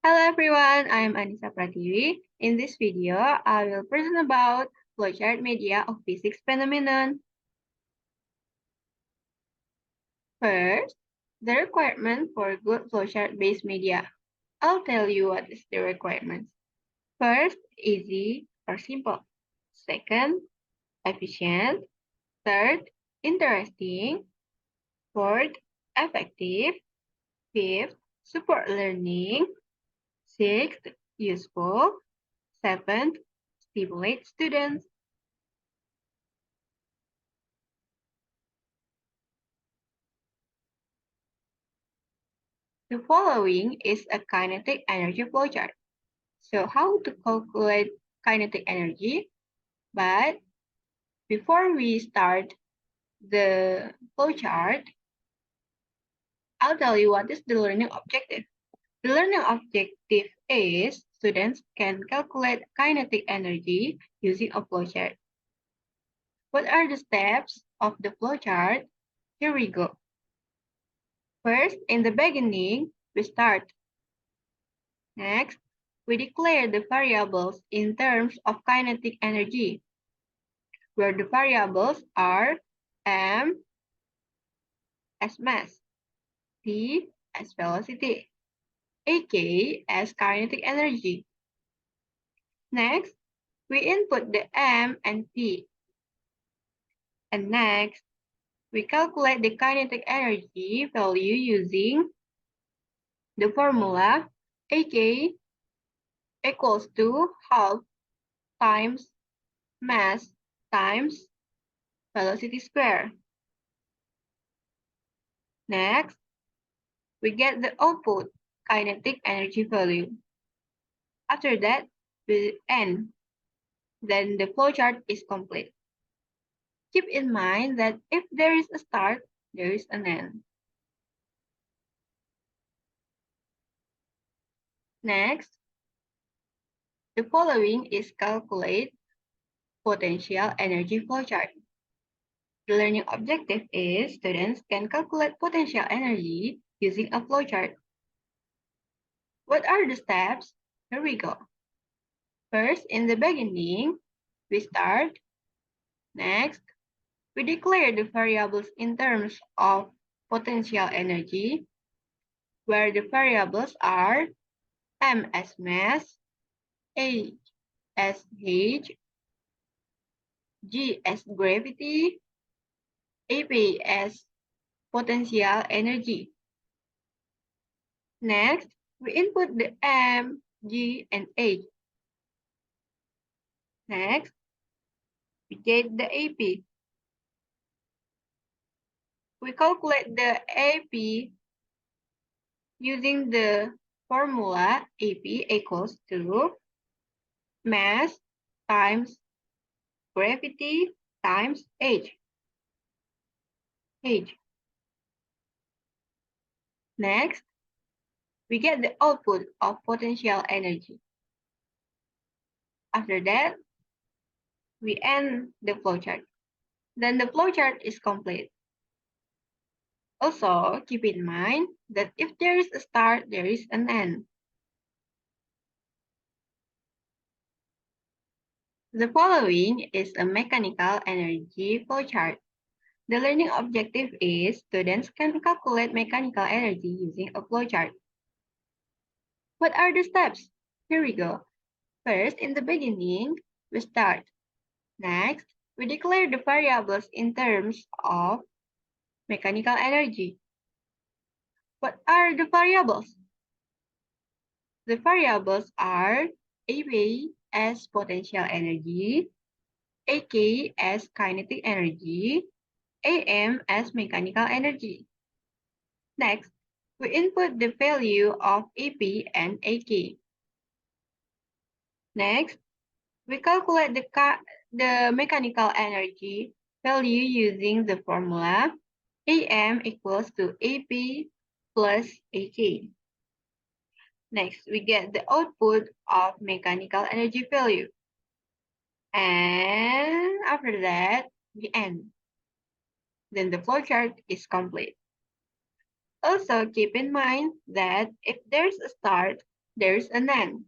Hello everyone, I am Annisa Pratiwi. In this video, I will present about flowchart media of physics phenomenon. First, the requirement for good flowchart-based media. I'll tell you what is the requirements. First, easy or simple. Second, efficient. Third, interesting. Fourth, effective. Fifth, support learning. Sixth, useful. Seventh, stimulate students. The following is a kinetic energy flowchart. So how to calculate kinetic energy? But before we start the flowchart, I'll tell you what is the learning objective. The learning objective is students can calculate kinetic energy using a flowchart. What are the steps of the flowchart? Here we go. First, in the beginning, we start. Next, we declare the variables in terms of kinetic energy, where the variables are m as mass, p as velocity, ak as kinetic energy. Next, we input the m and p. And next, we calculate the kinetic energy value using the formula ak equals to half times mass times velocity square. Next, we get the output kinetic energy value. After that, we end. Then the flowchart is complete. Keep in mind that if there is a start, there is an end. Next, the following is calculate potential energy flowchart. The learning objective is students can calculate potential energy using a flowchart. What are the steps? Here we go. First, in the beginning, we start. Next, we declare the variables in terms of potential energy, where the variables are m as mass, a as heat, g as gravity, ap as potential energy. Next, we input the m, g, and h. Next, we get the ap. We calculate the ap using the formula ap equals to mass times gravity times h. Next, we get the output of potential energy. After that, we end the flowchart. Then the flowchart is complete. Also, keep in mind that if there is a start, there is an end. The following is a mechanical energy flowchart. The learning objective is students can calculate mechanical energy using a flowchart. What are the steps? Here we go. First, in the beginning, we start. Next, we declare the variables in terms of mechanical energy. What are the variables? The variables are AB as potential energy, AK as kinetic energy, AM as mechanical energy. Next, we input the value of AP and AK. Next, we calculate the mechanical energy value using the formula AM equals to AP plus AK. Next, we get the output of mechanical energy value. And after that, we end. Then the flowchart is complete. Also, keep in mind that if there's a start, there's an end.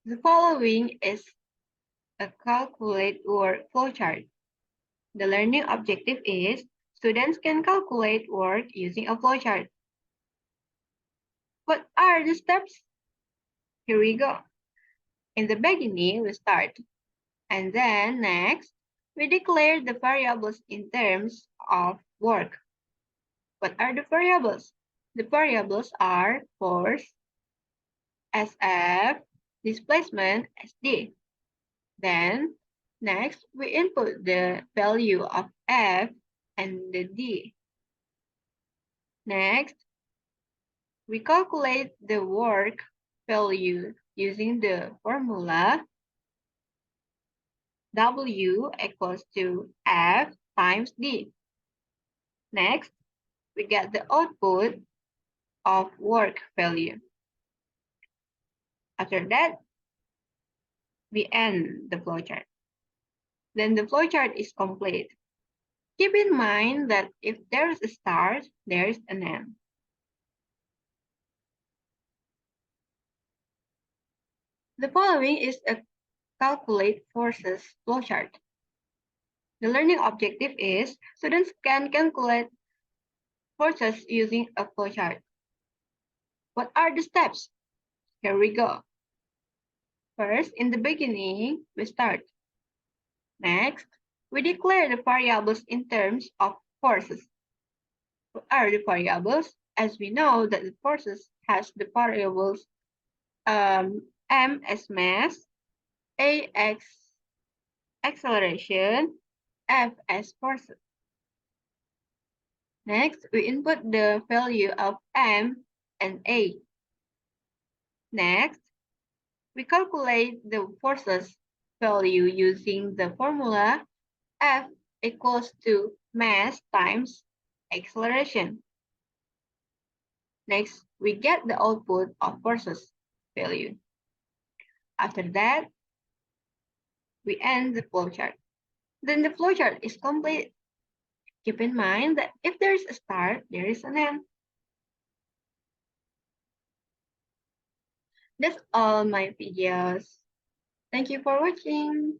The following is a calculate work flowchart. The learning objective is students can calculate work using a flowchart. What are the steps? Here we go. In the beginning, we start. And then next, we declare the variables in terms of work. What are the variables? The variables are force, SF, displacement, SD. Then, next, we input the value of F and the D. Next, we calculate the work value using the formula W equals to F times D. Next, we get the output of work value. After that, we end the flowchart. Then the flowchart is complete. Keep in mind that if there is a start, there is an end. The following is a calculate forces flowchart. The learning objective is students can calculate forces using a flowchart. What are the steps? Here we go. First, in the beginning, we start. Next, we declare the variables in terms of forces. What are the variables? As we know that the forces has the variables M as mass, A as acceleration, F as forces. Next, we input the value of M and A. Next, we calculate the forces value using the formula F equals to mass times acceleration. Next, we get the output of forces value. After that, we end the flowchart. Then the flowchart is complete. Keep in mind that if there is a start, there is an end. That's all my videos. Thank you for watching.